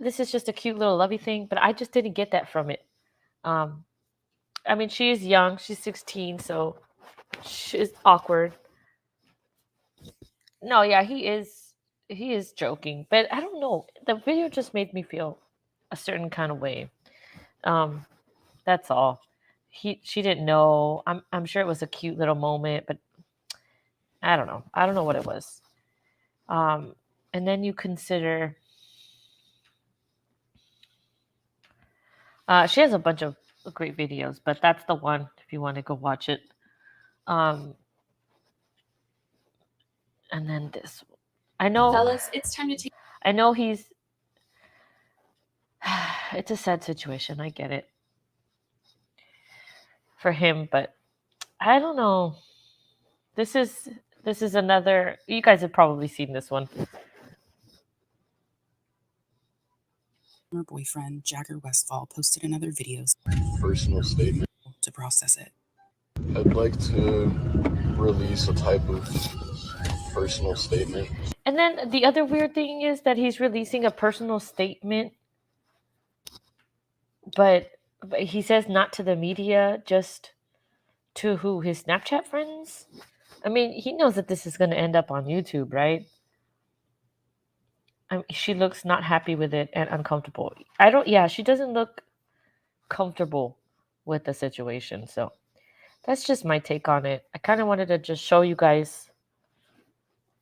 this is just a cute little lovey thing, but I just didn't get that from it. I mean, she is young. She's 16, so she's awkward. No, yeah, he is joking, but I don't know. The video just made me feel a certain kind of way. Um, that's all. She didn't know. I'm sure it was a cute little moment, but I don't know. I don't know what it was. And then you consider she has a bunch of great videos, but that's the one if you want to go watch it. And then this, I know. Fellas, it's time to take. I know he's. It's a sad situation. I get it for him, but I don't know. This is another. You guys have probably seen this one. Her boyfriend, Jagger Westfall, posted another video. Personal statement. To process it. I'd like to release a type of personal statement. And then the other weird thing is that he's releasing a personal statement, but he says not to the media, just to who? His Snapchat friends? I mean, he knows that this is going to end up on YouTube, right? I mean, she looks not happy with it and uncomfortable. She doesn't look comfortable with the situation. So that's just my take on it. I kind of wanted to just show you guys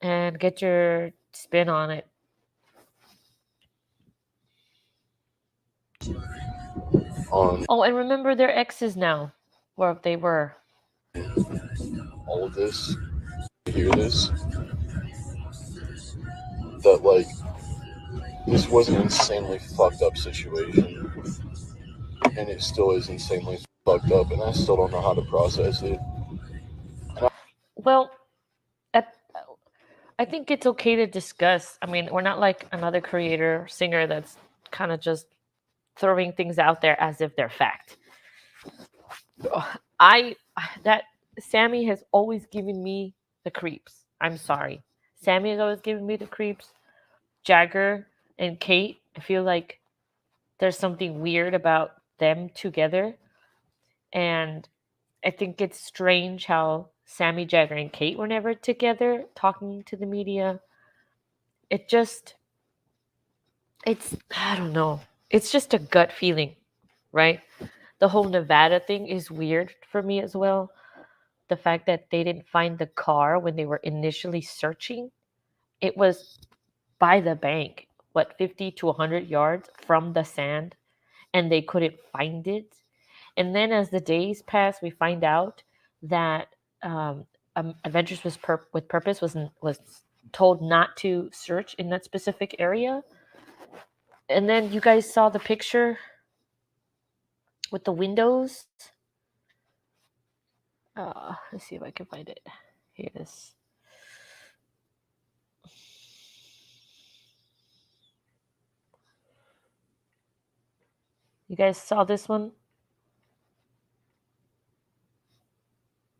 and get your spin on it. Oh, and remember their exes now, where they were. All of this, hear this, that like this was an insanely fucked up situation, and it still is insanely fucked up, and I still don't know how to process it. Well, I think it's okay to discuss. I mean, we're not like another creator, singer that's kind of just throwing things out there as if they're fact. That Sammy has always given me the creeps. I'm sorry. Sammy has always given me the creeps. Jagger and Kate, I feel like there's something weird about them together. And I think it's strange how Sammy, Jagger, and Kate were never together talking to the media. I don't know. It's just a gut feeling, right? The whole Nevada thing is weird for me as well. The fact that they didn't find the car when they were initially searching, it was by the bank, 50 to 100 yards from the sand, and they couldn't find it. And then as the days pass, we find out that Adventures with Purpose was told not to search in that specific area. And then you guys saw the picture with the windows. Let's see if I can find it. Here it is. You guys saw this one?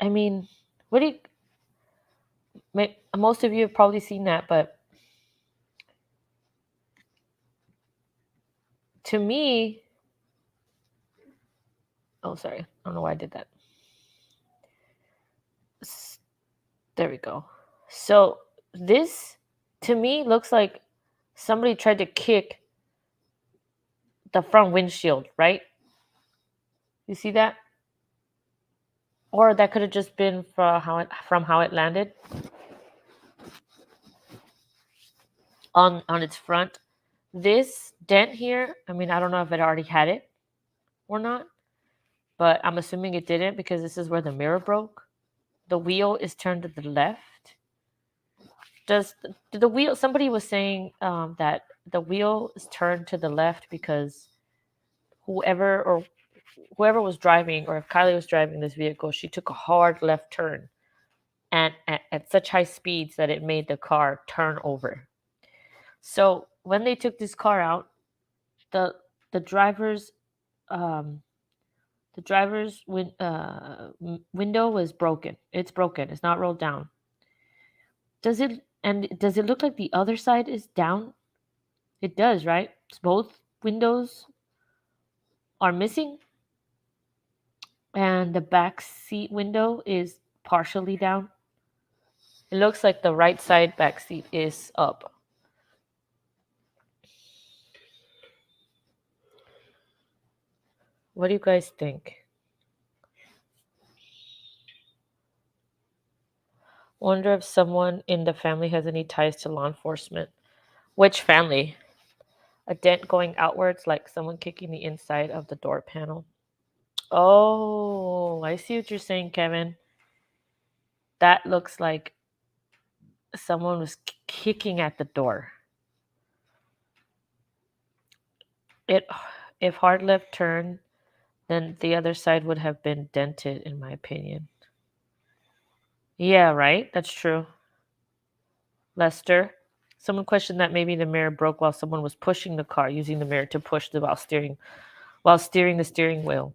I mean, what do you... Most of you have probably seen that, but to me... Oh, sorry. I don't know why I did that. There we go. So this, to me, looks like somebody tried to kick the front windshield, right? You see that? Or that could have just been from how it landed on its front. This dent here, I mean, I don't know if it already had it or not, but I'm assuming it didn't because this is where the mirror broke. The wheel is turned to the left. Did the wheel? Somebody was saying that the wheel is turned to the left because whoever was driving, or if Kiely was driving this vehicle, she took a hard left turn, and at such high speeds that it made the car turn over. So when they took this car out, the driver's window was broken. It's broken. It's not rolled down. Does it look like the other side is down? It does, right? Both windows are missing, and the back seat window is partially down. It looks like the right side back seat is up. What do you guys think? Wonder if someone in the family has any ties to law enforcement. Which family? A dent going outwards, like someone kicking the inside of the door panel. Oh, I see what you're saying, Kevin. That looks like someone was kicking at the door. If hard left turn, then the other side would have been dented, in my opinion. Yeah, right? That's true. Lester, someone questioned that maybe the mirror broke while someone was pushing the car, using the mirror to push the while steering the steering wheel.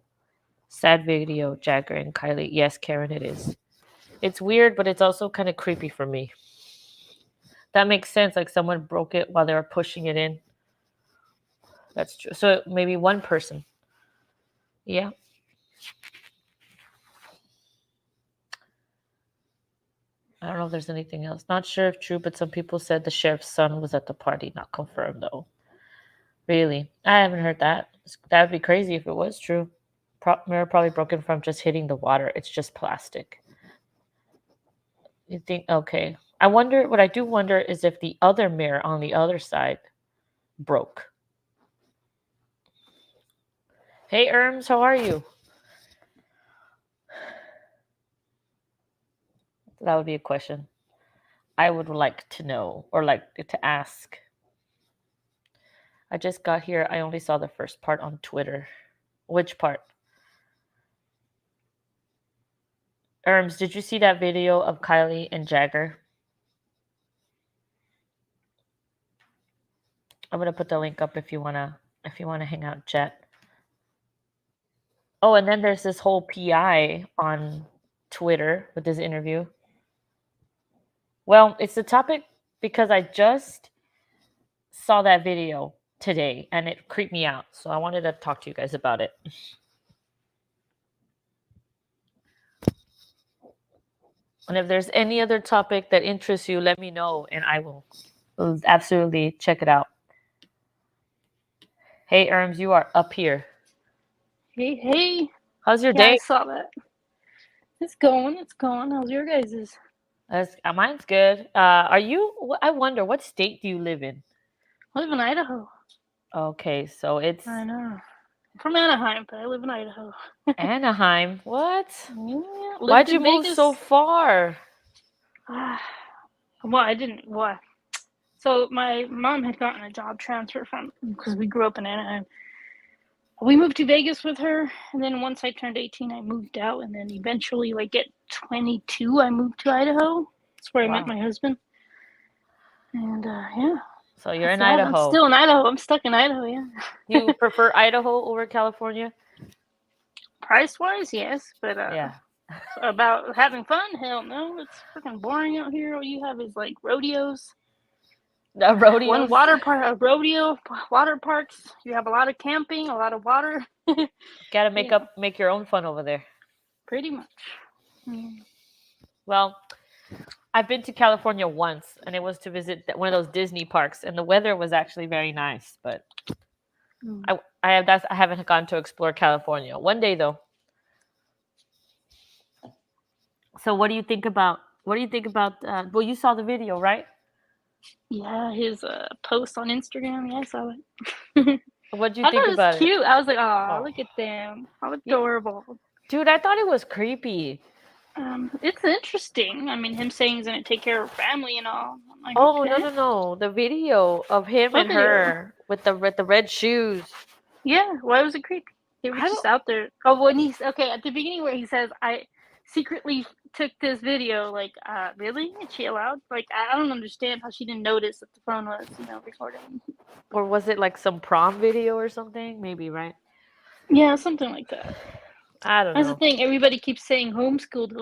Sad video, Jagger and Kiely. Yes, Karen, it is. It's weird, but it's also kind of creepy for me. That makes sense. Like someone broke it while they were pushing it in. That's true. So maybe one person. Yeah. I don't know if there's anything else. Not sure if true, but some people said the sheriff's son was at the party. Not confirmed, though. Really? I haven't heard that. That would be crazy if it was true. Mirror probably broken from just hitting the water. It's just plastic. You think, okay. I wonder, what I do wonder is if the other mirror on the other side broke. Hey, Erms, how are you? That would be a question I would like to know or like to ask. I just got here. I only saw the first part on Twitter. Which part? Erms, did you see that video of Kiely and Jagger? I'm gonna put the link up if you wanna hang out, chat. Oh, and then there's this whole PI on Twitter with this interview. Well, it's the topic because I just saw that video today and it creeped me out. So I wanted to talk to you guys about it. And if there's any other topic that interests you, let me know and I will absolutely check it out. Hey, Erms, you are up here. Hey. How's your Yeah, day? I saw that. It's going. How's your guys's? Mine's good. I wonder, what state do you live in? I live in Idaho. Okay, so it's I know. I'm from Anaheim, but I live in Idaho. Anaheim. What? Yeah, Why'd you move so far? Well, I didn't. What? So my mom had gotten a job transfer because we grew up in Anaheim. We moved to Vegas with her, and then once I turned 18, I moved out, and then eventually, like at 22, I moved to Idaho. That's where I met my husband. And yeah. So you're in Idaho. I'm still in Idaho. I'm stuck in Idaho, yeah. You prefer Idaho over California? Price-wise, yes, but yeah. About having fun, hell no. It's freaking boring out here. All you have is like rodeos. Rodeos? One water park, a rodeo, water parks. You have a lot of camping, a lot of water. Gotta make your own fun over there. Pretty much. Well, I've been to California once, and it was to visit one of those Disney parks, and the weather was actually very nice. But I haven't gone to explore California. One day, though. So, what do you think about? Well, you saw the video, right? Yeah, his post on Instagram. Yeah, I saw it. What do you think about it? It was cute. I was like, oh, look at them. How adorable. Dude, I thought it was creepy. It's interesting. I mean, him saying he's gonna take care of family and all. I'm like, okay. No. The video of him and her with the red shoes. Yeah, why was it creepy? They were just out there. Oh, when he's at the beginning where he says, I secretly took this video, like, really? Is she allowed? Like, I don't understand how she didn't notice that the phone was, recording. Or was it like some prom video or something? Maybe, right? Yeah, something like that. I don't know. That's the thing. Everybody keeps saying homeschooled.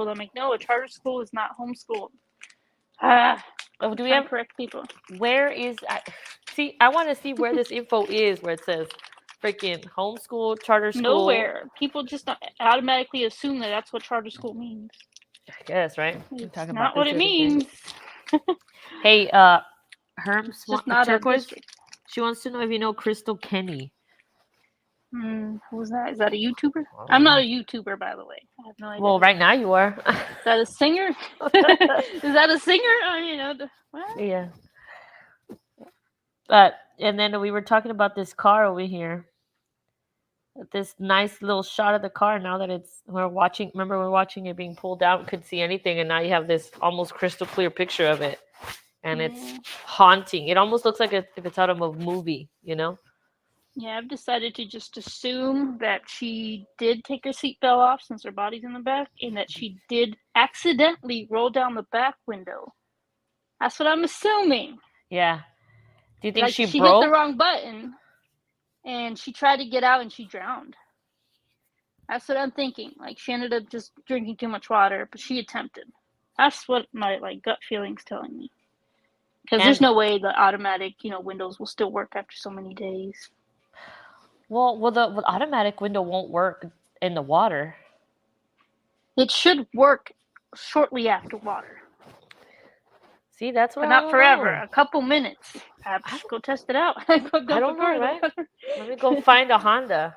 I'm like, no, a charter school is not homeschooled. Do we have correct people? Where is see. I want to see where this info is. Where it says, freaking homeschool, charter school. Nowhere. People just automatically assume that that's what charter school means. I guess, right? It's not what it means. Hey, Herm It's just not a Turquoise. district. She wants to know if you know Crystal Kenny. Who's that? Is that a YouTuber? I'm not a YouTuber, by the way. I have no idea. Well, right now you are. Is that a singer? Is that a singer? What? Yeah. And then we were talking about this car over here. This nice little shot of the car. Now that we're watching it being pulled out, could see anything, and now you have this almost crystal clear picture of it, and it's haunting. It almost looks like if it's out of a movie, you know? Yeah, I've decided to just assume that she did take her seatbelt off since her body's in the back, and that she did accidentally roll down the back window. That's what I'm assuming. Yeah. Do you think like, she hit broke? the wrong button, and she tried to get out and she drowned. That's what I'm thinking. Like, she ended up just drinking too much water, but she attempted. That's what my gut feeling's telling me. Because there's no way the automatic, windows will still work after so many days. Well, the automatic window won't work in the water. It should work shortly after water. See, that's what. But not forever. A couple minutes. Go test it out. I don't know, right? Let me go find a Honda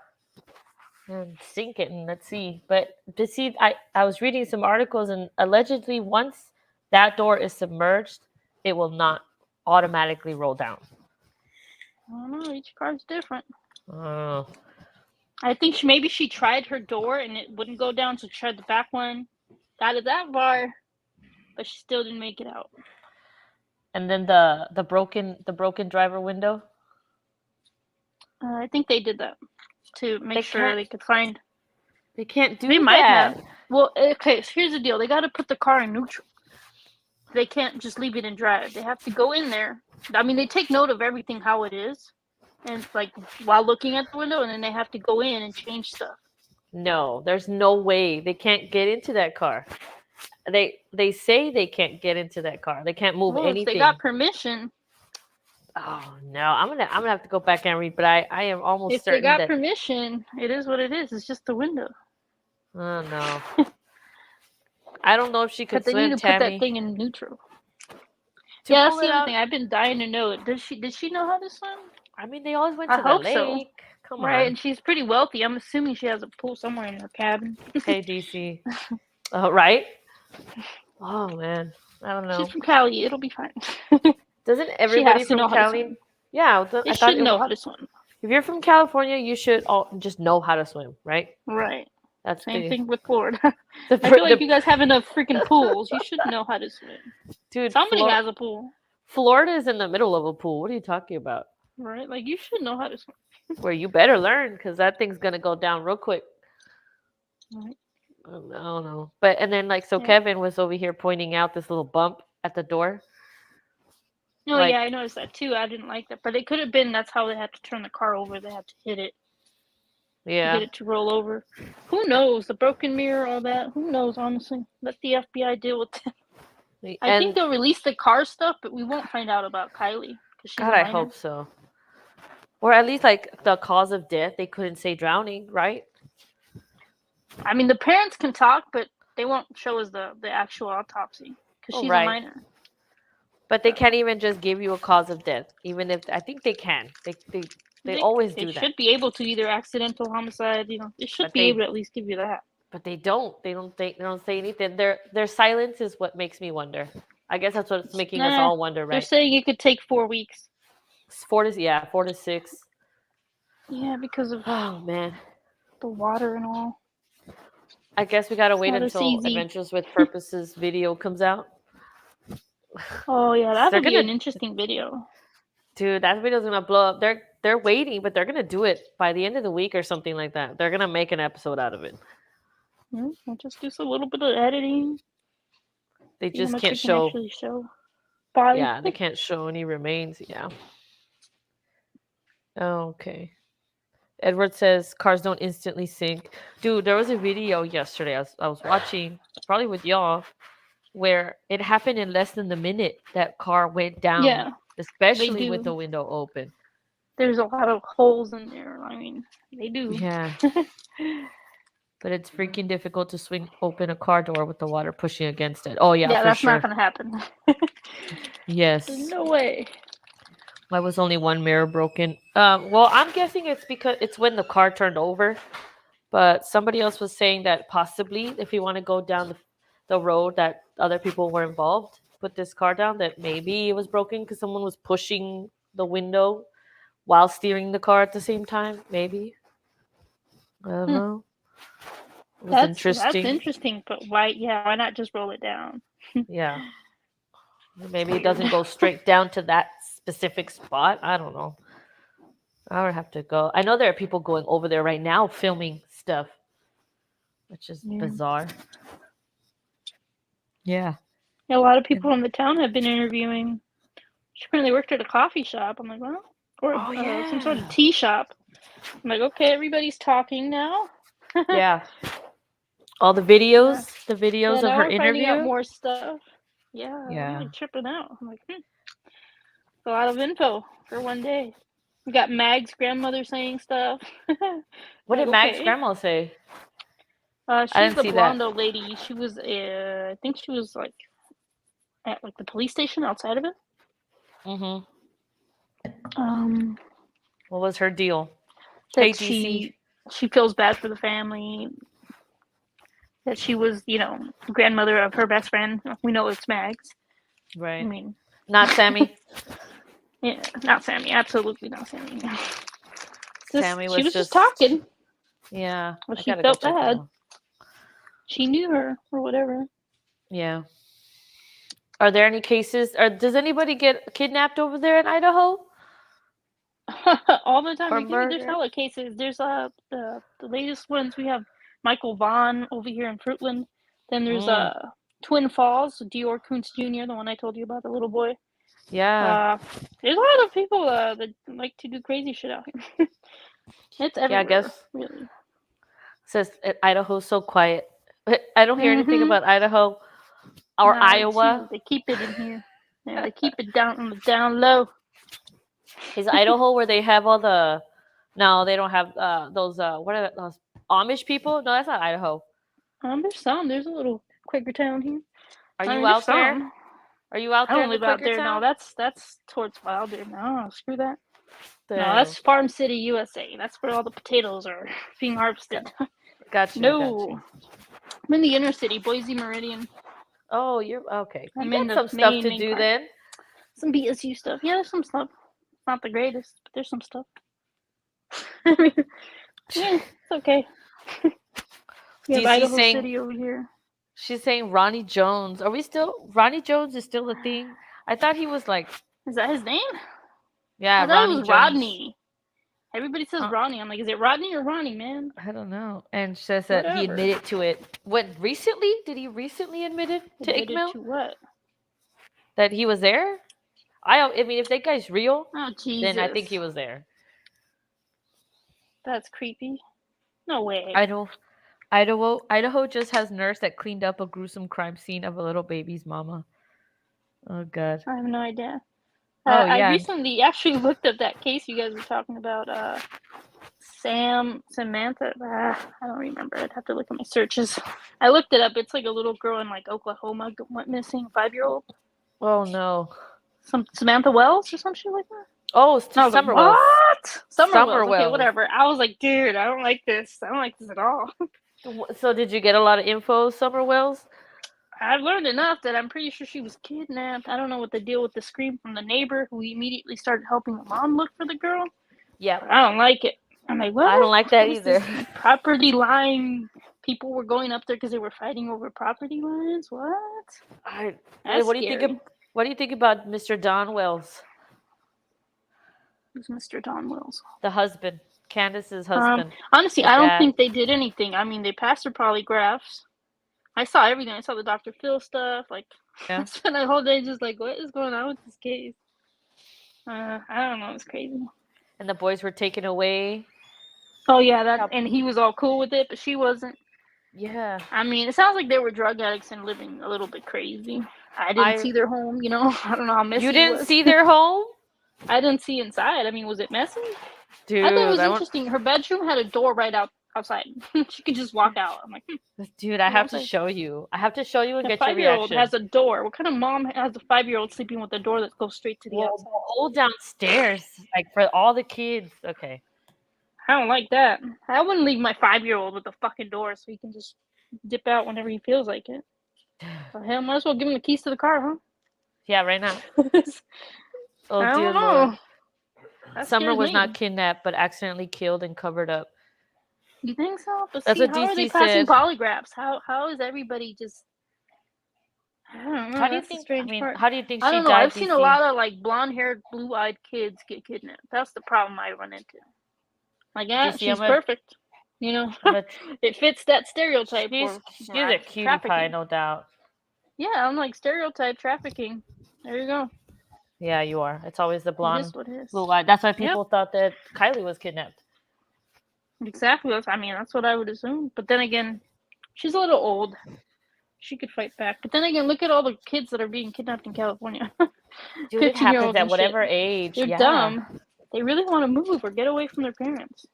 and sink it and let's see. But to see, I was reading some articles, and allegedly once that door is submerged, it will not automatically roll down. I don't know. Each car's different. Oh. I think maybe she tried her door and it wouldn't go down, so she tried the back one. Got it that far, but she still didn't make it out. And then the broken driver window. I think they did that to make sure they could find. They can't do that. They might have. Well, okay. So here's the deal: they got to put the car in neutral. They can't just leave it in drive. They have to go in there. I mean, they take note of everything how it is, and while looking at the window, and then they have to go in and change stuff. No, there's no way they can't get into that car. They say they can't get into that car. They can't move anything. If they got permission. Oh no, I'm gonna have to go back and read, but I am almost certain if they got permission, it is what it is. It's just the window. Oh no. I don't know if she could swim, But they need to Tammy. put that thing in neutral. Yeah, that's the other thing. I've been dying to know it. Did she know how to swim? I mean, they always went to the lake. So. Come on. Right, and she's pretty wealthy. I'm assuming she has a pool somewhere in her cabin. Hey, DC. Right? Oh, man. I don't know. She's from Kiely. It'll be fine. Doesn't everybody from Kiely? Yeah. They should know how to swim. If you're from California, you should all just know how to swim, right? Right. That's Same thing with Florida. I feel like you guys have enough freaking pools. You should know how to swim. Dude, somebody has a pool. Florida is in the middle of a pool. What are you talking about? Right, like you should know how to swim. Well, you better learn because that thing's gonna go down real quick. Right. I don't know. But and then Kevin was over here pointing out this little bump at the door. Oh yeah, I noticed that too. I didn't like that, but it could have been that's how they had to turn the car over. They had to hit it. Yeah. To get it to roll over. Who knows? The broken mirror, all that. Who knows? Honestly, let the FBI deal with it. I think they'll release the car stuff, but we won't find out about Kiely. God, I hope so. Or at least the cause of death. They couldn't say drowning, right? I mean, the parents can talk, but they won't show us the actual autopsy because she's a minor. But they can't even just give you a cause of death, even if I think they can. They always do that. They should be able to, either accidental homicide. They should be able to at least give you that. But they don't. They don't say anything. Their silence is what makes me wonder. I guess that's what's making us all wonder, right? They're saying it could take 4 weeks. 4 to 6. Yeah, because of man, the water and all. I guess we gotta wait until Adventures with Purposes video comes out. Oh yeah, that'll be an interesting video. Dude, that video's gonna blow up. They're waiting, but they're gonna do it by the end of the week or something like that. They're gonna make an episode out of it. I'll just do a little bit of editing. They just can't show body. Yeah, they can't show any remains. Yeah. Okay. Edward says cars don't instantly sink. Dude, there was a video yesterday I was watching, probably with y'all, where it happened in less than the minute that car went down especially with do. the window open. There's a lot of holes in there. I mean, they do. Yeah. But it's freaking difficult to swing open a car door with the water pushing against it. Oh yeah, Yeah, for that's sure. not gonna happen. Yes. No way. Why was only one mirror broken? Well, I'm guessing it's because it's when the car turned over. But somebody else was saying that possibly if you want to go down the road that other people were involved, put this car down, that maybe it was broken because someone was pushing the window while steering the car at the same time. Maybe. I don't know. It was That's interesting. interesting, but why not just roll it down? Yeah. Maybe it doesn't go straight down to that specific spot. I don't know. I would have to go. I know there are people going over there right now filming stuff, which is bizarre. Yeah. A lot of people from the town have been interviewing. She apparently worked at a coffee shop. I'm like, well, or some sort of tea shop. I'm like, okay, everybody's talking now. Yeah. All the videos, the videos of now her we're finding out interview. more stuff. Yeah, I'm like tripping out. I'm like, a lot of info for one day. We got Mag's grandmother saying stuff. What did Mag's grandma say? She's the blonde old lady. She was, I think she was like at like the police station outside of it. Mm-hmm. What was her deal? That she feels bad for the family. That she was, grandmother of her best friend. We know it's Mags. Right. I mean, not Sammy. Yeah, not Sammy. Absolutely not Sammy. Sammy was she was just talking. Yeah. Well, she felt bad. She knew her or whatever. Yeah. Are there any cases? Or does anybody get kidnapped over there in Idaho? All the time. There's hella cases. There's the latest ones. We have Michael Vaughn over here in Fruitland. Then there's Twin Falls, Dior Kuntz Jr., the one I told you about, the little boy. Yeah. There's a lot of people that like to do crazy shit out here. It's everywhere. Yeah, I guess. Really. Says Idaho's so quiet. I don't hear anything about Idaho or Iowa. They keep it in here. Yeah, they keep it down low. Is Idaho where they have all the? No, they don't have those. What are those Amish people? No, that's not Idaho. There's some. There's a little Quaker town here. Are you out there? Are you out there? I don't live out there. No, that's towards Wilder. No, screw that. Damn. No, that's Farm City, USA. That's where all the potatoes are being harvested. Gotcha. No, I'm in the inner city, Boise Meridian. Oh, you're okay. You got some stuff to do then. Some BSU stuff. Yeah, there's some stuff. It's not the greatest, but there's some stuff. I mean, yeah, it's okay. We have Idaho City over here. She's saying Ronnie Jones. Are we still? Ronnie Jones is still a thing. I thought he was like. Is that his name? Yeah, I thought it was Rodney. Everybody says Rodney. I'm like, is it Rodney or Ronnie, man? I don't know. And she says that he admitted to it. What, recently? Did he recently admit it to ICML? To what? That he was there? I mean, if that guy's real, then I think he was there. That's creepy. No way. Idaho just has nurse that cleaned up a gruesome crime scene of a little baby's mama. Oh, God. I have no idea. I recently actually looked up that case you guys were talking about. Samantha. I don't remember. I'd have to look at my searches. I looked it up. It's like a little girl in like Oklahoma went missing, 5-year-old. Oh no. Some Samantha Wells or some shit like that. Oh, Summer Wells. What? Summer Wells. Okay, whatever. I was like, dude, I don't like this. I don't like this at all. So did you get a lot of info, Summer Wells? I've learned enough that I'm pretty sure she was kidnapped. I don't know what the deal with the scream from the neighbor who immediately started helping the mom look for the girl. Yeah. I don't like it. I'm like, what? I don't like that either. Property line. People were going up there because they were fighting over property lines. What? What do you think about Mr. Don Wells? Who's Mr. Don Wells? The husband. Candace's husband. Honestly, I don't think they did anything. I mean, they passed her polygraphs. I saw everything. I saw the Dr. Phil stuff. Like, I spent the whole day just like, what is going on with this case? I don't know. It's crazy. And the boys were taken away. Oh, yeah. And he was all cool with it, but she wasn't. Yeah. I mean, it sounds like they were drug addicts and living a little bit crazy. I didn't see their home, you know. I don't know how messy You it didn't was. see their home? I didn't see inside. I mean, was it messy? Dude, I thought it was interesting. Her bedroom had a door right outside. She could just walk out. I'm like, Dude, I have to show you. I have to show you and a get your 5-year-old reaction. has a door. What kind of mom has a 5-year-old sleeping with a door that goes straight to the outside? Go downstairs, like for all the kids. Okay. I don't like that. I wouldn't leave my 5-year-old with the fucking door so he can just dip out whenever he feels like it. The hell, might as well give him the keys to the car, huh? Yeah, right now. Oh, I dear don't know. Lord. That Summer scares was me. not kidnapped, but accidentally killed and covered up. You think so? But That's see, what how are they DC passing said. polygraphs? How is everybody just? I don't know. How do you That's the think? strange part. How do you think I she don't know. died, I've seen a DC? lot of like blonde-haired, blue-eyed kids get kidnapped. That's the problem I run into. Like, yeah, DC, she's perfect. You know, it fits that stereotype. She's a cutie pie, no doubt. Yeah, I'm like stereotype trafficking. There you go. Yeah, you are. It's always the blonde, It is what it is. blue-eyed. That's why people thought that Kiely was kidnapped. Exactly. That's what I would assume. But then again, she's a little old. She could fight back. But then again, look at all the kids that are being kidnapped in California. Dude, it happens at whatever shit. age. They're dumb. They really want to move or get away from their parents.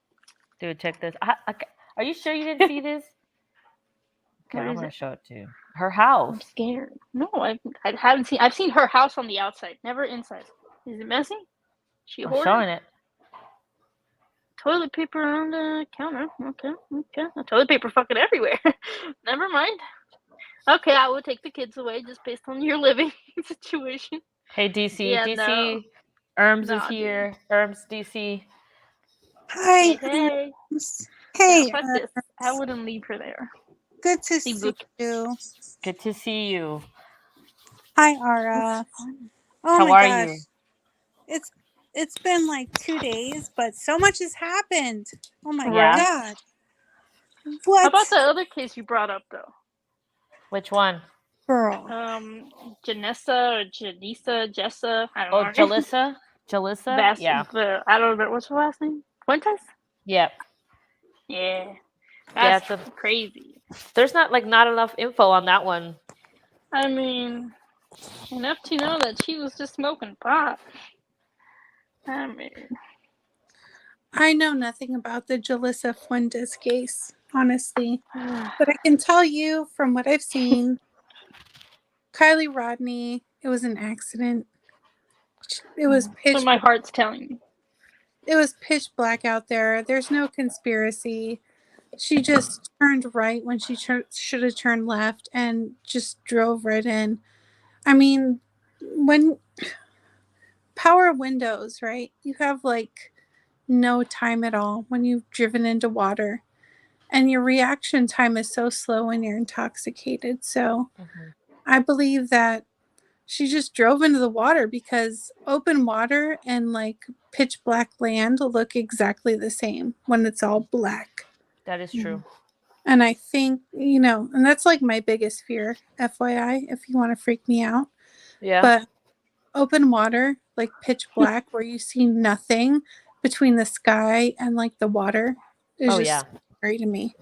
Dude, check this. Are you sure you didn't see this? Okay, I'm gonna show it to you. Her house. I'm scared. No, I haven't seen. I've seen her house on the outside, never inside. Is it messy? I'm showing it. Toilet paper on the counter. Okay. Toilet paper fucking everywhere. Never mind. Okay, I will take the kids away just based on your living situation. Hey, DC. Yeah, DC. no. Erms is here. Erms, DC. Hi. Hey. Hey. Yeah, fuck this. I wouldn't leave her there. Good to see you. Good to see you. Hi, Ara. Oh How my are gosh. you? It's been like 2 days, but so much has happened. Oh my God. What? How about the other case you brought up though? Which one? Girl. Janessa or Jessa. I don't know. Jalissa? Jalissa? Yeah. I don't remember. What's her last name? Fuentes? Yep. Yeah. That's crazy. There's not enough info on that one. I mean, enough to know that she was just smoking pot. I mean, I know nothing about the Jalissa Fuentes case, honestly. But I can tell you from what I've seen, Kiely Rodney, it was an accident. It was pitch. So my heart's telling me. It was pitch black out there. There's no conspiracy. She just turned right when she should have turned left and just drove right in. I mean, when power windows, right? You have like no time at all when you've driven into water. And your reaction time is so slow when you're intoxicated. So I believe that she just drove into the water because open water and like pitch black land look exactly the same when it's all black. That is true. And I think, and that's like my biggest fear, FYI, if you want to freak me out. Yeah. But open water, like pitch black, where you see nothing between the sky and like the water is just scary to me.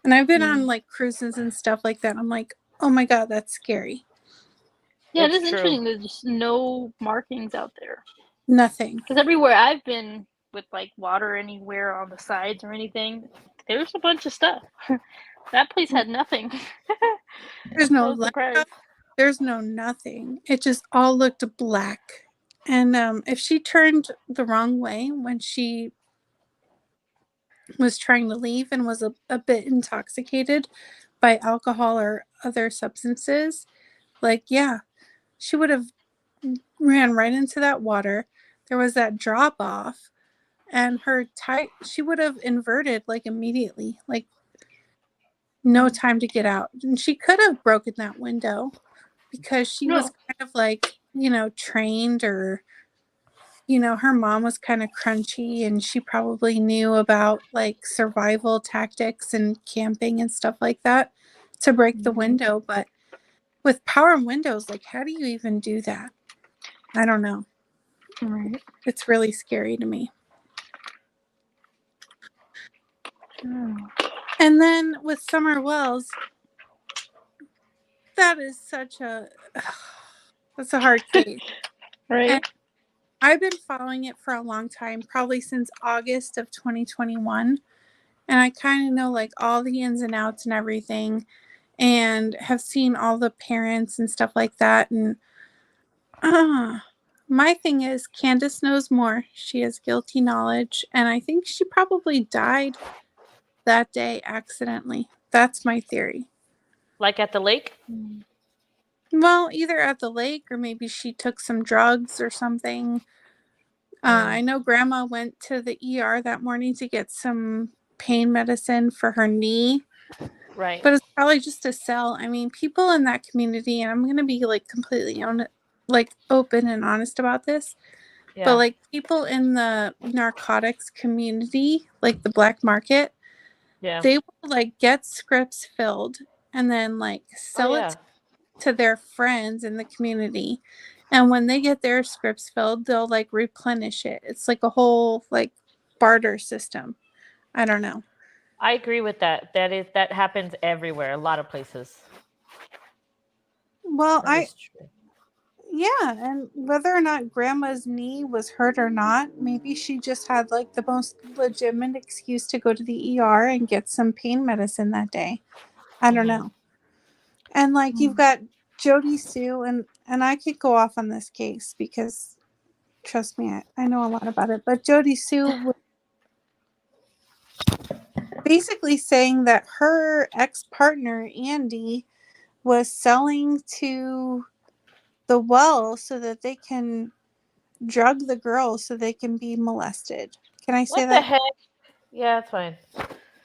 And I've been on like cruises and stuff like that. I'm like, oh my God, that's scary. Yeah, it is interesting. There's just no markings out there. Nothing. Because everywhere I've been with like water anywhere on the sides or anything, there's a bunch of stuff. That place had nothing. There's no there's no nothing. It just all looked black. And if she turned the wrong way when she was trying to leave and was a bit intoxicated by alcohol or other substances, she would have ran right into that water. There was that drop off, and she would have inverted like immediately, like no time to get out. And she could have broken that window because she was kind of like, trained, or her mom was kind of crunchy and she probably knew about like survival tactics and camping and stuff like that to break the window. But with power windows, like, how do you even do that? I don't know. It's really scary to me. And then with Summer Wells, that is such a that's a hard case. Right. And I've been following it for a long time, probably since August of 2021. And I kind of know like all the ins and outs and everything, and have seen all the parents and stuff like that. And my thing is, Candace knows more. She has guilty knowledge. And I think she probably died that day accidentally. That's my theory. Like at the lake? Well, either at the lake or maybe she took some drugs or something. I know Grandma went to the ER that morning to get some pain medicine for her knee. Right. But it's probably just a cell. I mean, people in that community, and I'm going to be like completely open and honest about this. Yeah. But like people in the narcotics community, like the black market, Yeah. they will like get scripts filled and then like sell it to their friends in the community. And when they get their scripts filled, they'll like replenish it. It's like a whole like barter system. I don't know. I agree with that. That happens everywhere, a lot of places. Well, That is true. yeah, and whether or not Grandma's knee was hurt or not, maybe she just had like the most legitimate excuse to go to the ER and get some pain medicine that day. I don't know. And like you've got Jody Sue, and I could go off on this case because trust me, I know a lot about it. But Jody Sue was basically saying that her ex-partner Andy was selling to the well so that they can drug the girls so they can be molested. Can I say What that? the heck? Yeah, it's fine.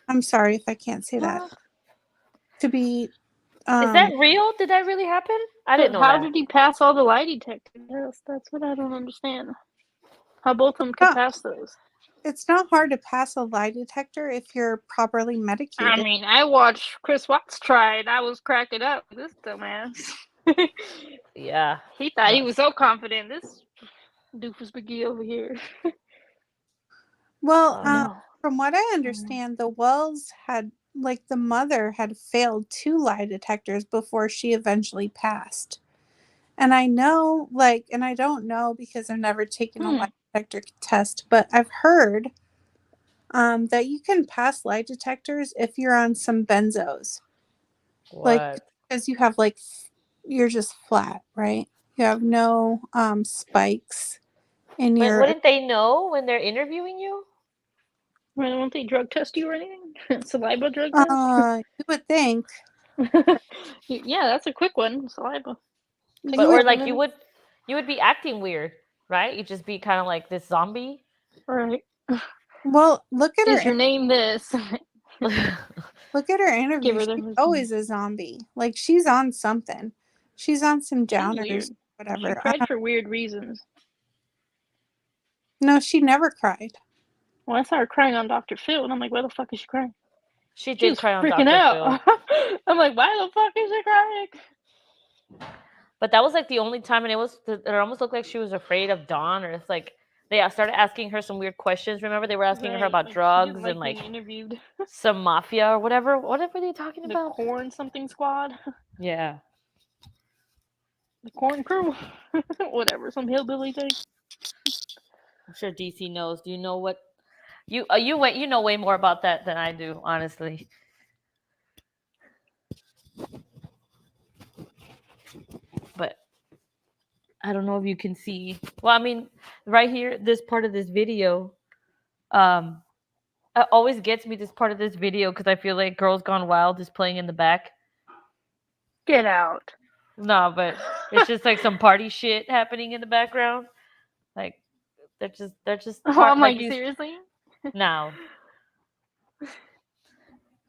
I'm sorry if I can't say that. To be Is that real? Did that really happen? I didn't know How that. did he pass all the lie detectors? That's what I don't understand. How both of them could pass those. It's not hard to pass a lie detector if you're properly medicated. I mean, I watched Chris Watts try it. I was cracking up. This dumbass. Yeah. He thought he was so confident. This doofus McGee over here. Well, from what I understand, the Wells had, like, the mother had failed 2 lie detectors before she eventually passed. And I know, like, and I don't know because I've never taken a lie detector test, but I've heard that you can pass lie detectors if you're on some benzos. What? Like, because you have, like, you're just flat, right? You have no spikes in your... But wouldn't they know when they're interviewing you? Won't they drug test you or anything? Saliva drug test? You would think. Yeah, that's a quick one. Saliva. But, or like you would be acting weird, right? You'd just be kind of like this zombie. Right. Well, look at her. Is your name this? Look at her interview. She's always a zombie. Like, she's on something. She's on some downers, whatever. She cried for weird reasons. No, she never cried. Well, I saw her crying on Dr. Phil, and I'm like, why the fuck is she crying? She did cry on Dr. Phil. I'm like, why the fuck is she crying? But that was like the only time, and it almost looked like she was afraid of Dawn, or it's like they started asking her some weird questions. Remember, they were asking her about drugs and like interviewed. some mafia or whatever. What were they talking about? The Corn something squad. Yeah. The Corn crew. Whatever, some hillbilly thing. I'm sure DC knows. Do you know what you know way more about that than I do, honestly. But I don't know if you can see. Well, I mean, right here, this part of this video, it always gets me, this part of this video, because I feel like Girls Gone Wild is playing in the back. Get out. No, but it's just like some party shit happening in the background. Like they're just. Oh, I'm like seriously? No.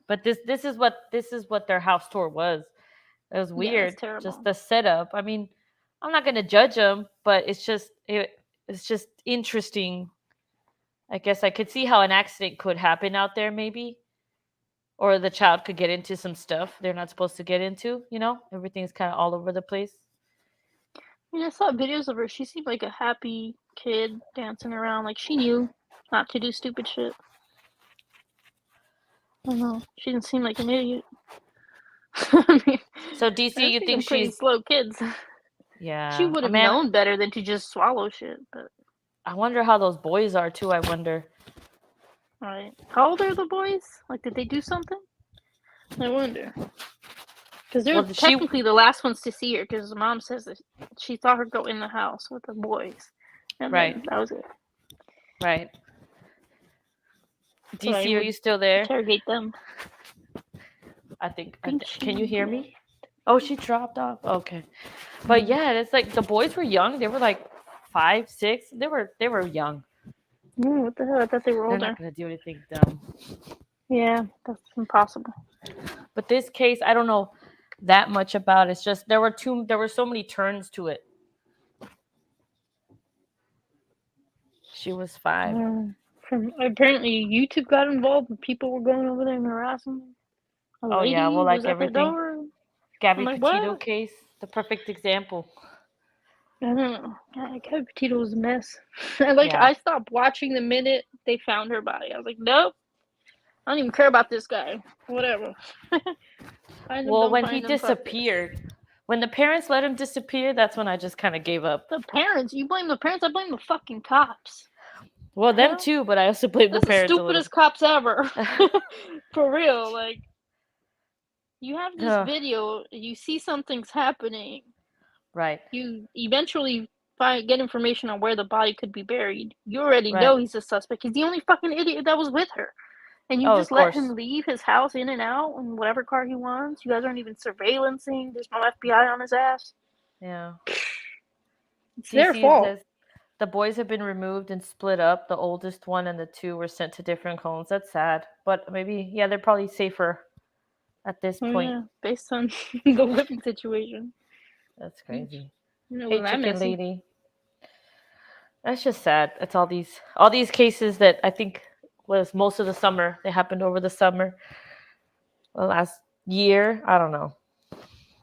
But this is what their house tour was. It was weird. Yeah, just the setup. I mean, I'm not gonna judge them, but it's just interesting. I guess I could see how an accident could happen out there, maybe, or the child could get into some stuff they're not supposed to get into. You know, everything's kind of all over the place. I mean, I saw videos of her. She seemed like a happy kid dancing around. Like she knew not to do stupid shit. don't know. She didn't seem like an idiot. I mean, So DC, you think pretty she's slow kids? Yeah. She would have known better than to just swallow shit. But I wonder how those boys are too. I wonder. right, how old are the boys? Like, did they do something? I wonder. Because they're technically the last ones to see her. Because mom says that she saw her go in the house with the boys, and then that was it. Right. DC, are you still there? Interrogate them. I think can you hear me? Oh, she dropped off. Okay. But yeah, it's like the boys were young. They were like 5, 6. They were young. What the hell? I thought they were older. They're not gonna do anything dumb. Yeah, that's impossible. But this case, I don't know that much about. It's just there were so many turns to it. She was 5. Apparently, YouTube got involved and people were going over there and harassing them. Oh yeah, well, like everything. Gabby Petito case, the perfect example. I don't know. Gabby Petito was a mess. I stopped watching the minute they found her body. I was like, nope, I don't even care about this guy. Whatever. Well, when he disappeared, when the parents let him disappear, that's when I just kind of gave up. The parents? You blame the parents? I blame the fucking cops. Well, them too, but I also blame the parents. The stupidest cops ever. For real, like. You have this video, you see something's happening. Right. You eventually get information on where the body could be buried. You already know he's a suspect. He's the only fucking idiot that was with her. And you just let him leave his house in and out in whatever car he wants. You guys aren't even surveillancing. There's no FBI on his ass. Yeah. It's their fault. Says the boys have been removed and split up. The oldest one and the 2 were sent to different homes. That's sad. But maybe, they're probably safer at this point. Yeah, based on the living situation. That's crazy. Hey, Chicken Lady. That's just sad. It's all these cases that I think was most of the summer. They happened over the summer. The last year, I don't know.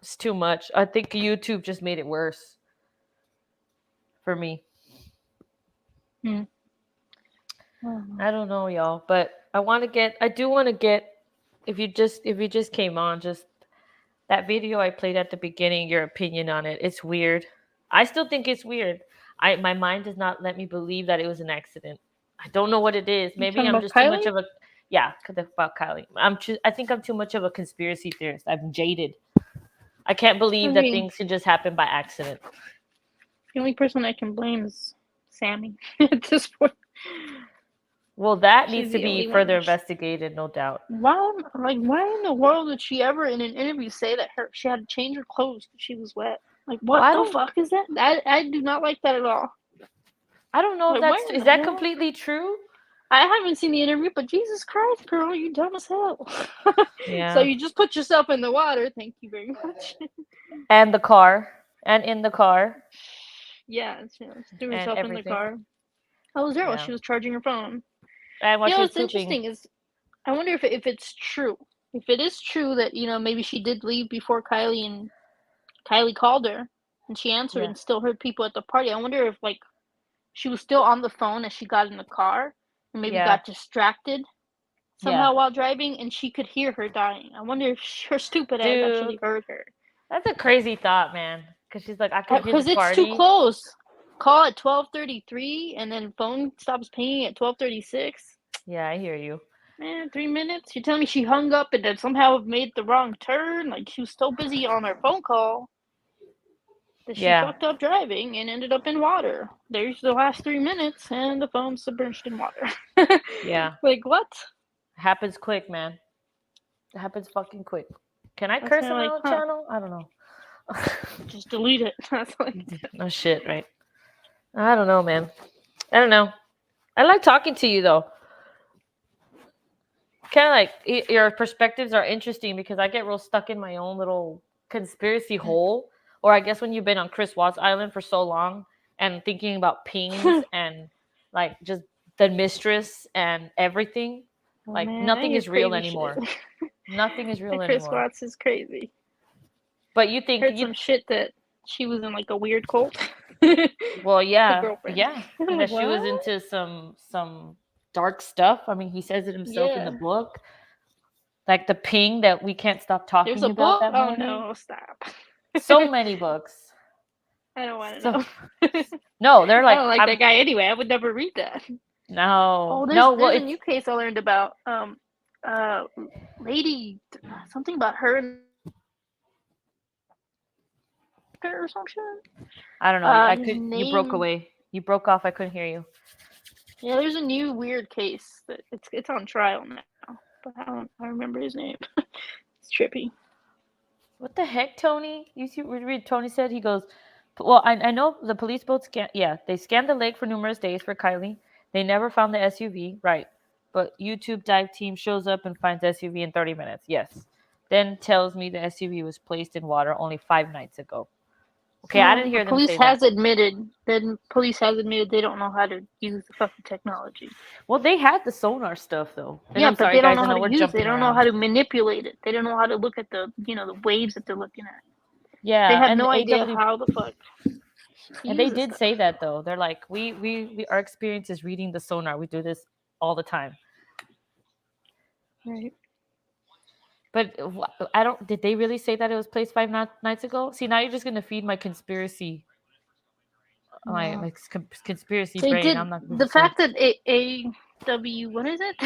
It's too much. I think YouTube just made it worse for me. I don't know, y'all, but I do want to get if you just came on, just that video I played at the beginning, your opinion on it. It's weird. I still think it's weird. My mind does not let me believe that it was an accident. I don't know what it is. Maybe I'm just too much of a about Kiely. I think I'm too much of a conspiracy theorist. I'm jaded. I can't believe that things can just happen by accident. The only person I can blame is Sammy at this point. Well, that needs to be further investigated, no doubt. Why in the world did she ever in an interview say that she had to change her clothes because she was wet? Like, what the fuck is that? I do not like that at all. I don't know if is that completely true? I haven't seen the interview, but Jesus Christ, girl, you dumb as hell. Yeah. So you just put yourself in the water. Thank you very much. And in the car. Yeah, she threw herself in the car. I was there while she was charging her phone. And what's interesting is, I wonder if it's true. If it is true that, maybe she did leave before Kiely called her and she answered and still heard people at the party. I wonder if, she was still on the phone as she got in the car and maybe got distracted somehow while driving and she could hear her dying. I wonder if her stupid ass actually heard her. That's a crazy thought, man. Because she's like, I could hear the party. Because it's too close. Call at 12:33 and then phone stops pinging at 12:36. Yeah, I hear you. Man, 3 minutes? You're telling me she hung up and then somehow made the wrong turn? Like, she was so busy on her phone call that she fucked up driving and ended up in water. There's the last 3 minutes and the phone's submerged in water. Yeah. Like, what? It happens quick, man. It happens fucking quick. Can I curse on my own channel? I don't know. Just delete it. No shit, right? I don't know, man. I don't know. I like talking to you, though. Kind of your perspectives are interesting because I get real stuck in my own little conspiracy hole. Or I guess when you've been on Chris Watts Island for so long and thinking about pings and just the mistress and everything, nothing is real anymore. Nothing is real anymore. Chris Watts is crazy. But you think heard some shit that she was in a weird cult. Well, yeah, and that she was into some dark stuff. I mean, he says it himself in the book. Like the ping that we can't stop talking There's a about book? that Oh, morning. no, stop. So many books. I don't want to So- know. No, they're like, I don't like that guy anyway. I would never read that. No, Oh, no. there's Well, a new case I learned about. Lady, something about her and or some shit. I don't know. His You broke name- away. You broke off. I couldn't hear you. Yeah, there's a new weird case that it's on trial now, but I remember his name. It's trippy. What the heck, Tony? You see, read Tony said, he goes, well, I know the police boat they scanned the lake for numerous days for Kiely. They never found the SUV, right? But YouTube dive team shows up and finds SUV in 30 minutes. Yes. Then tells me the SUV was placed in water only 5 nights ago. Okay, I didn't hear them say that. Police has admitted they don't know how to use the fucking technology. Well, they had the sonar stuff though. And Yeah, I'm but sorry, they don't guys, know I how know to we're use it. jumping They don't know around. how to manipulate it. They don't know how to look at the waves that they're looking at. Yeah, They have and no idea AW how the fuck. And they did say that though. They're like, we our experience is reading the sonar. We do this all the time. Right. But I don't. Did they really say that it was placed 5 nights ago? See, now you're just gonna feed my conspiracy. My conspiracy They brain. did. I'm not. The fact that AW, what is it?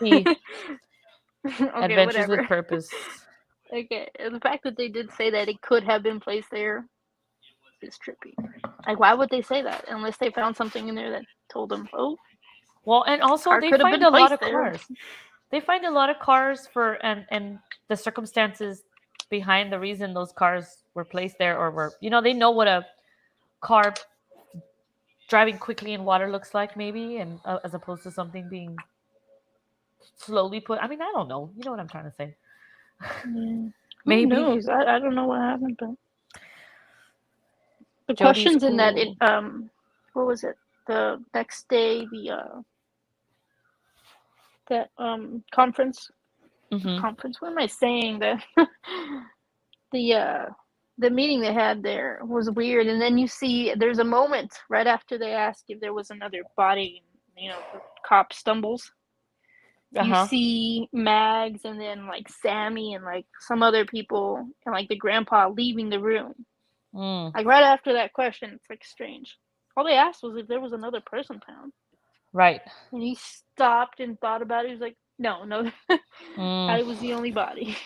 P. Okay, Adventures whatever. with Purpose. Okay, the fact that they did say that it could have been placed there is trippy. Like, why would they say that unless they found something in there that told them, oh. Well, and also car they could have find been a lot of placed there. cars. They find a lot of cars for and the circumstances behind the reason those cars were placed there or were, they know what a car driving quickly in water looks like, maybe, and as opposed to something being slowly put. I mean, I don't know. You know what I'm trying to say? Yeah. Maybe. Who knows? I don't know what happened, but the Jody's questions in that cool. what was it? The next day, that conference. Mhm. Conference. What am I saying? The meeting they had there was weird, and then you see there's a moment right after they asked if there was another body. The cop stumbles. You see Mags and then like Sammy and like some other people and like the grandpa leaving the room. Like right after that question, it's like strange. All they asked was if there was another person found. Right. And he stopped and thought about it. He was like, no, I was the only body.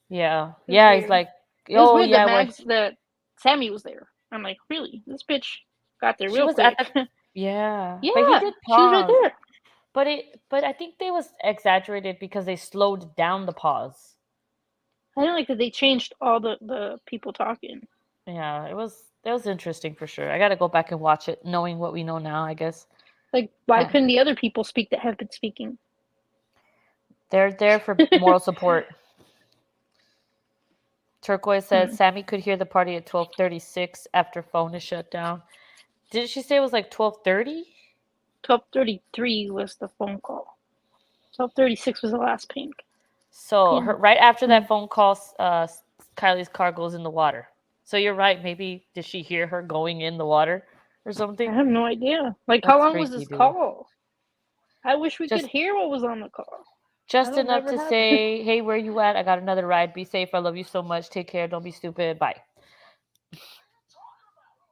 Yeah. Yeah, he's like, it was oh weird yeah, that Sammy was there. I'm like, really? This bitch got there she real was quick. at the yeah. Yeah, But he did she was right pause. there. But I think they was exaggerated because they slowed down the pause. I don't like that they changed all the people talking. Yeah, it was interesting for sure. I got to go back and watch it, knowing what we know now, I guess. Like, why couldn't the other people speak that have been speaking? They're there for moral support. Turquoise says Sammy could hear the party at 12:36 after phone is shut down. Did she say it was like 12:30? 12:33 was the phone call. 12:36 was the last ping. So right after that phone call, Kiely's car goes in the water. So you're right. Maybe did she hear her going in the water or something? I have no idea. Like, how long was this call? I wish we could hear what was on the call. Just enough to say, hey, where you at? I got another ride. Be safe. I love you so much. Take care. Don't be stupid. Bye.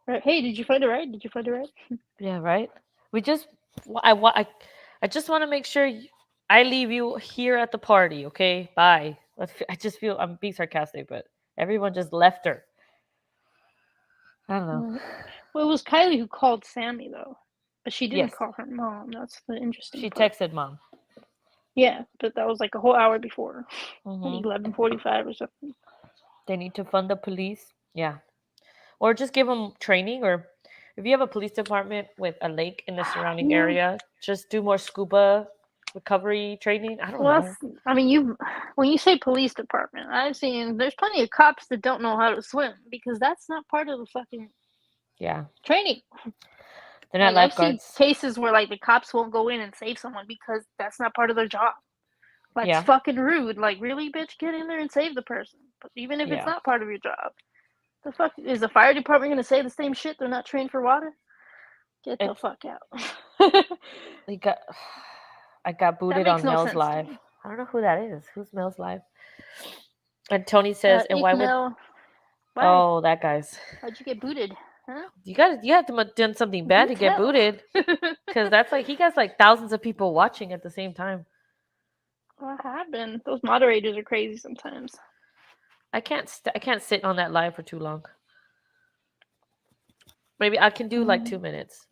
Right. Hey, did you find a ride? Did you find a ride? Yeah, right. I just want to make sure I leave you here at the party. Okay, bye. I just feel I'm being sarcastic, but everyone just left her. I don't know. Well, it was Kiely who called Sammy though, but she didn't call her mom. That's the interesting. She part. texted mom. Yeah, but that was like a whole hour before, 11:45 or something. They need to fund the police. Yeah. Or just give them training, or if you have a police department with a lake in the surrounding area, just do more scuba recovery training. I don't know. I mean, when you say police department, I've seen there's plenty of cops that don't know how to swim because that's not part of the fucking training. They're not lifeguards. I've seen cases where like the cops won't go in and save someone because that's not part of their job. That's fucking rude. Like, really, bitch, get in there and save the person. But even if it's not part of your job. The fuck is the fire department gonna say the same shit? They're not trained for water. Get the fuck out. I got booted on Mel's Live. I don't know who that is. Who's Mel's Live? And Tony says, and why would? Mel, why? Oh, that guy's. How'd you get booted? Huh? You have to have done something bad to get booted, because that's like he has like thousands of people watching at the same time. What happened? Those moderators are crazy sometimes. I can't sit on that live for too long. Maybe I can do like 2 minutes.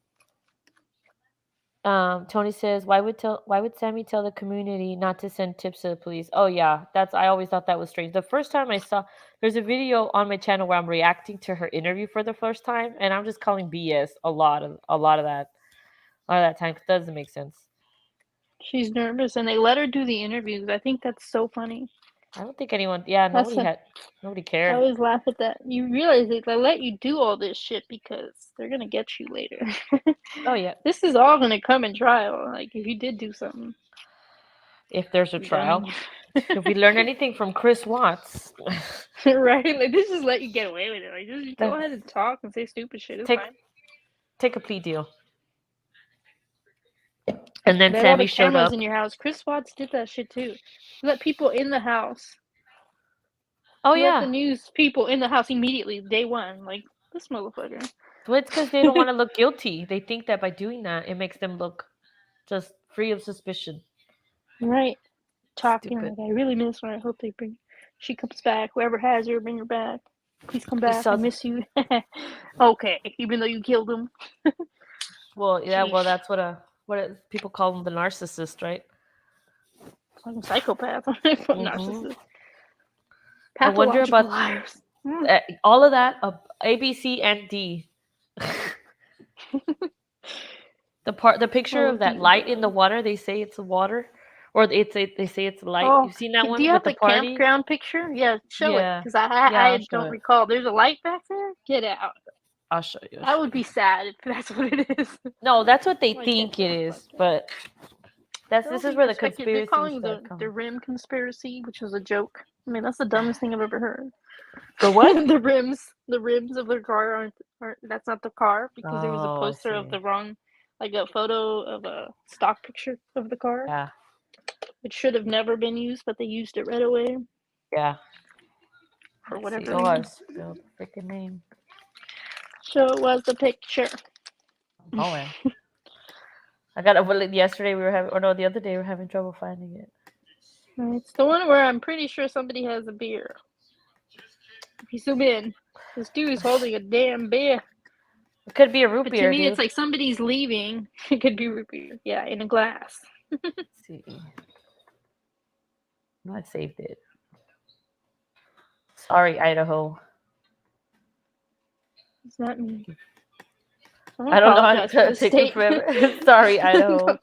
Tony says, why would Sammy tell the community not to send tips to the police? Oh yeah, I always thought that was strange. The first time I saw, there's a video on my channel where I'm reacting to her interview for the first time, and I'm just calling BS a lot of that time. It doesn't make sense. She's nervous, and they let her do the interviews. I think that's so funny. I don't think anyone. Yeah, nobody cared. I always laugh at that. You realize they let you do all this shit because they're gonna get you later. Oh yeah, this is all gonna come in trial. Like if you did do something. If there's a trial, if we learn anything from Chris Watts, right? Like this just let you get away with it. Like just go ahead and talk and say stupid shit. It's fine. Take a plea deal. And then Sammy Sammy all the showed cameras up. in your house. Chris Watts did that shit too. He let people in the house. Oh he yeah. let the news people in the house immediately, day one. Like this motherfucker. Well, it's because they don't want to look guilty. They think that by doing that, it makes them look just free of suspicion. Right. Talking like, I really miss her. I hope she comes back. Whoever has her, bring her back. Please come back. I miss you. Okay, even though you killed him. Well, yeah. Well, that's what people call them, the narcissist, right? Like a psychopath. Narcissist. I wonder about liars. all of that. A, B, C, and D. The picture of that light in the water. They say it's the water, or they say it's light. Oh, you've seen that one? Do you have with the campground picture? Yeah, show it because I don't recall. There's a light back there. Get out. I'll show you. That would be sad if that's what it is. No, that's what they think it is, but this is where the conspiracy. They're calling the rim conspiracy, which was a joke. I mean, that's the dumbest thing I've ever heard. The what? the rims of the car aren't. That's not the car because there was a poster of the wrong, like a photo of a stock picture of the car. Yeah. It should have never been used, but they used it right away. Yeah. For whatever reason. The freaking name. So it was the picture. Oh man. I got it yesterday. The other day we were having trouble finding it. It's the one where I'm pretty sure somebody has a beer. If you zoom in, this dude is holding a damn beer. It could be a root beer. To me, it's like somebody's leaving. It could be root beer. Yeah, in a glass. Let's see. No, I saved it. Sorry, Idaho. What's that mean? I don't know how to take it forever. Sorry, Idaho.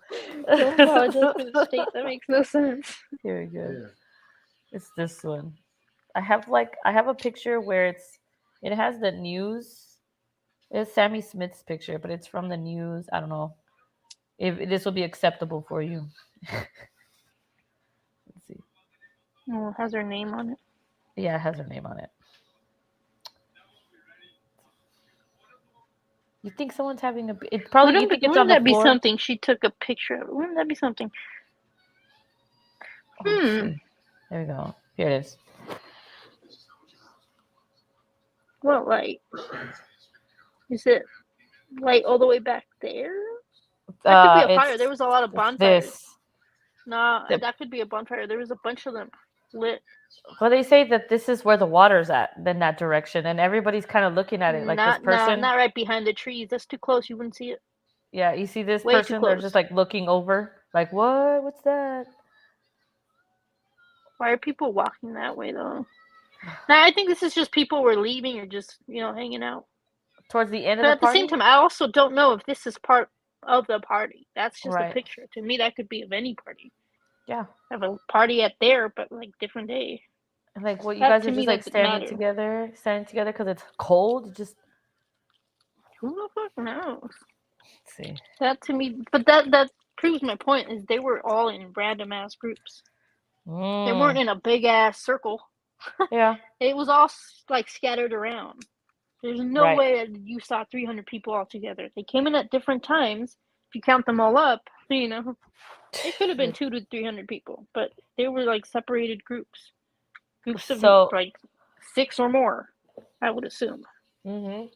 Don't apologize for the state. That makes no sense. Here we go. Yeah. It's this one. I have a picture where it has the news. It's Sammy Smith's picture, but it's from the news. I don't know if this will be acceptable for you. Let's see. Oh, it has her name on it. Yeah, it has her name on it. You think someone's having a? It probably. You think it's on the floor? Wouldn't that be something she took a picture of? Wouldn't that be something? There we go. Here it is. What light? Is it light all the way back there? That could be a fire. There was a lot of bonfires. No, that could be a bonfire. There was a bunch of them lit. Well, they say that this is where the water's at, in that direction, and everybody's kind of looking at it like this person. Not right behind the trees. That's too close. You wouldn't see it. Yeah, you see this person? They're just like looking over, like, what? What's that? Why are people walking that way though? Now I think this is just people were leaving or just hanging out. Towards the end of the party. But at the same time, I also don't know if this is part of the party. That's just a picture. To me, that could be of any party. Yeah. Have a party at there, but like different day. And like what you guys are just like standing together because it's cold. Just who the fuck knows? Let's see. That to me, but that proves my point. Is they were all in random ass groups. They weren't in a big ass circle. Yeah. It was all like scattered around. There's no way that you saw 300 people all together. They came in at different times. If you count them all up, it could have been 200 to 300 people, but they were like separated groups. Groups of So, like 6 or more, I would assume. mhm.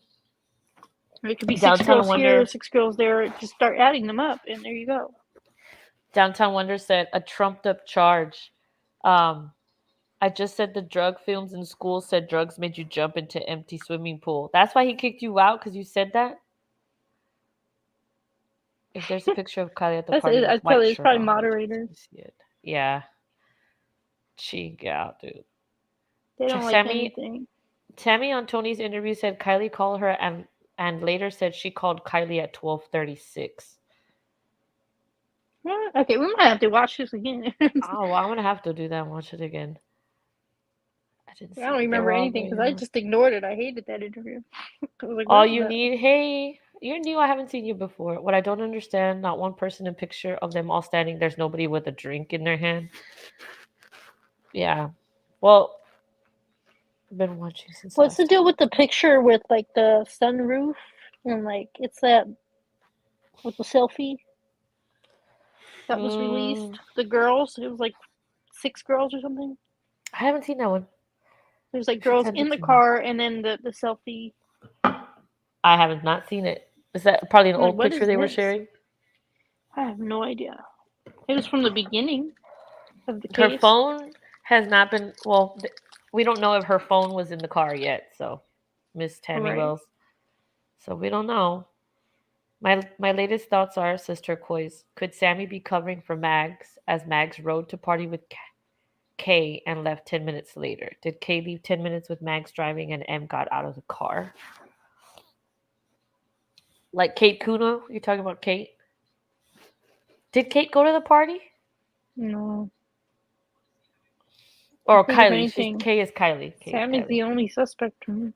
It could be 6 Downtown girls Wonder. here, 6 girls there. Just start adding them up, and there you go. Downtown Wonder said a trumped up charge. I just said the drug films in school said drugs made you jump into empty swimming pool. That's why he kicked you out, because you said that? If there's a picture of Kylie at the That's party it. with I'd white probably it's shirt probably on, moderators. let me see it. Yeah. Cheek out, dude. They don't like anything. Tammy on Tony's interview said Kylie called her and later said she called Kylie at 12:36. Okay, we might have to watch this again. Oh, well, I'm gonna have to do that and watch it again. I didn't see I don't it. They remember were all anything very because I young. just ignored it. I hated that interview. I was like, All what you the- need, hey, you're new. I haven't seen you before. What I don't understand, not one person in picture of them all standing. There's nobody with a drink in their hand. Yeah. Well, I've been watching since What's the last deal time. with the picture with like the sunroof and like it's that with the selfie that was released? The girls, it was like 6 girls or something. I haven't seen that one. There's like You should girls send in it the to me. car and then the selfie. I have not seen it. Is that probably an I'm like, old what picture is they were this? sharing? I have no idea. It was from the beginning of the Her case. phone has not been, well, we don't know if her phone was in the car yet, so Miss Tammy Right. Wells. So we don't know. My latest thoughts are, says Turquoise, could Sammy be covering for Mags as Mags rode to party with Kay and left 10 minutes later? Did Kay leave 10 minutes with Mags driving and M got out of the car? Like Kate Kuno? You're talking about Kate? Did Kate go to the party? No. Or think if Kylie? anything, Kay is Kylie. Sam is the only suspect for me.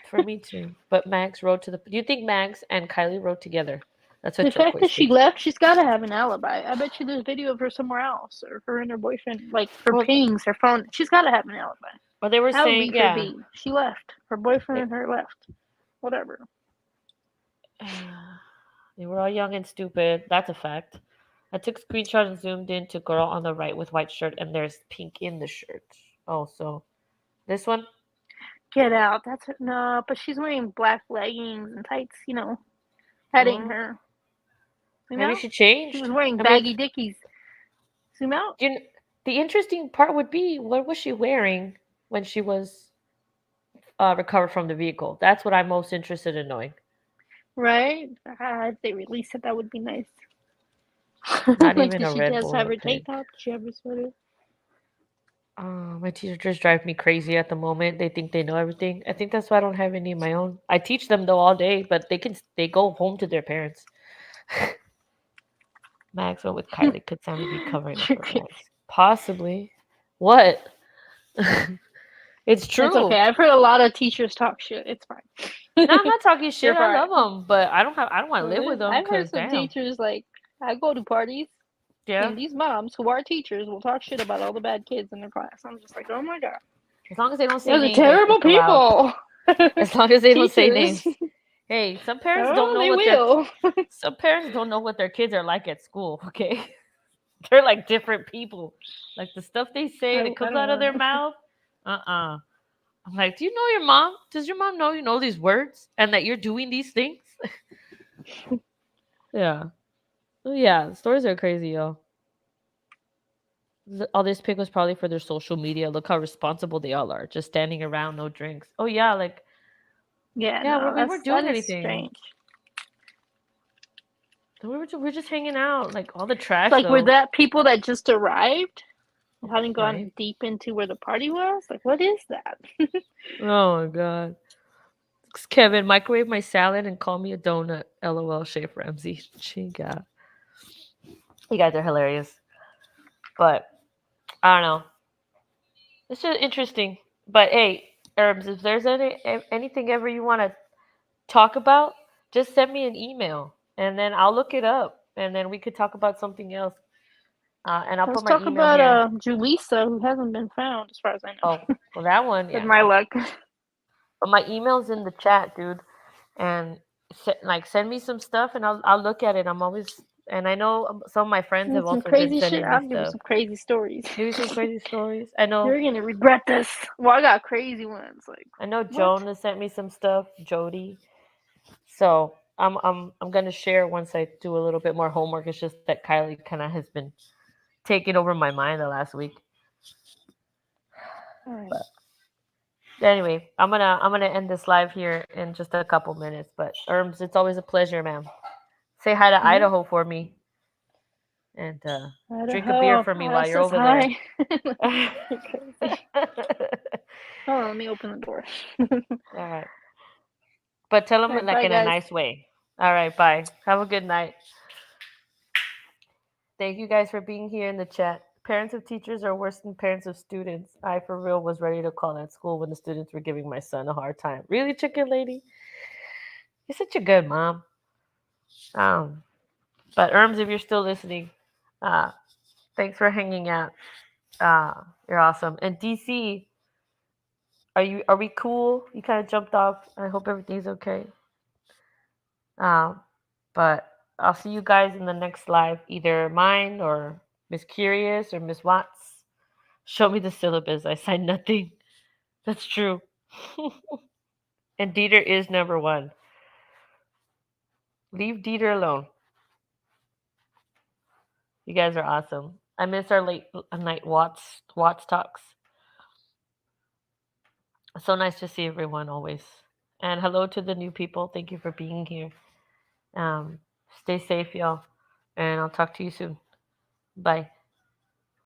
For me too. But Mags rode to the... Do you think Mags and Kylie rode together? That's what The fact that Turquoise she thinks. left, she's got to have an alibi. I bet you there's video of her somewhere else, or her and her boyfriend, like her Well, pings, her phone. She's got to have an alibi. Well, they were That would saying, be for B. She left. Her boyfriend and her left. Whatever. They were all young and stupid. That's a fact. I took screenshot and zoomed in to girl on the right with white shirt, and there's pink in the shirt. Oh, so this one? Get out. That's her. No, but she's wearing black leggings and tights, heading her. Maybe she changed. She was wearing baggy dickies. Zoom out. The interesting part would be, what was she wearing when she was recovered from the vehicle? That's what I'm most interested in knowing. Right? If they release it, that would be nice. Not like, even did a she Red just Bull have or her a tank pink. top? Did she have her sweater? My teachers drive me crazy at the moment. They think they know everything. I think that's why I don't have any of my own. I teach them though all day, but they go home to their parents. Maxwell with Kylie, could Sammy be covering up for Max? Possibly. What? It's true. It's okay. I've heard a lot of teachers talk shit. It's fine. No, I'm not talking shit. You're I fine. love them, but I don't want to live with them. I've heard some Damn. teachers like, I go to parties, Yeah. and these moms who are teachers will talk shit about all the bad kids in their class. I'm just like, oh my god. As long as they don't say Those are names. terrible people. As long as they don't say Teachers. names. Hey, some parents don't know they what will. some parents don't know what their kids are like at school. Okay, they're like different people. Like the stuff they say that comes out of their mouth. I'm like, do you know your mom? Does your mom know you know these words and that you're doing these things? Yeah. Yeah, stories are crazy, yo. All this pic was probably for their social media. Look how responsible they all are. Just standing around, no drinks. Oh yeah, like Yeah, we weren't doing that is anything. strange. We were just hanging out, like all the trash. Like, though. were that people that just arrived? Hadn't gone Right. deep into where the party was? Like, what is that? Oh my god. Kevin, microwave my salad and call me a donut. LOL, Chef Ramsey. Chinga. You guys are hilarious. But I don't know. It's just interesting. But hey, Herbs, if there's anything ever you want to talk about, just send me an email and then I'll look it up and then we could talk about something else. And I'll Let's put my talk email about here. Julissa, who hasn't been found, as far as I know. Oh, well, that one, yeah. With my luck. But my email's in the chat, dude. And send me some stuff and I'll look at it. I'm always And I know some of my friends have Some also been crazy shit. sending me I'll give you stuff. some crazy stories. Maybe some crazy stories. I know. You're gonna regret this. Well, I got crazy ones. Like I know what? Joan has sent me some stuff. Jody. So I'm gonna share once I do a little bit more homework. It's just that Kiely kind of has been taking over my mind the last week. All right. But anyway, I'm gonna end this live here in just a couple minutes. But Erms, it's always a pleasure, ma'am. Say hi to Idaho for me, and drink a beer for me while you're over there. Crazy. Hold on, let me open the door. All right. But tell them All right, like bye, in guys. a nice way. All right, bye. Have a good night. Thank you guys for being here in the chat. Parents of teachers are worse than parents of students. I, for real, was ready to call that school when the students were giving my son a hard time. Really, chicken lady? You're such a good mom. But Erms, if you're still listening, thanks for hanging out. You're awesome. And DC, are we cool? You kind of jumped off. I hope everything's okay. But I'll see you guys in the next live, either mine or Miss Curious or Miss Watts. Show me the syllabus. I signed nothing. That's true. And Dieter is number one. Leave Dieter alone. You guys are awesome. I miss our late night Watts talks. So nice to see everyone always. And hello to the new people. Thank you for being here. Stay safe, y'all. And I'll talk to you soon. Bye.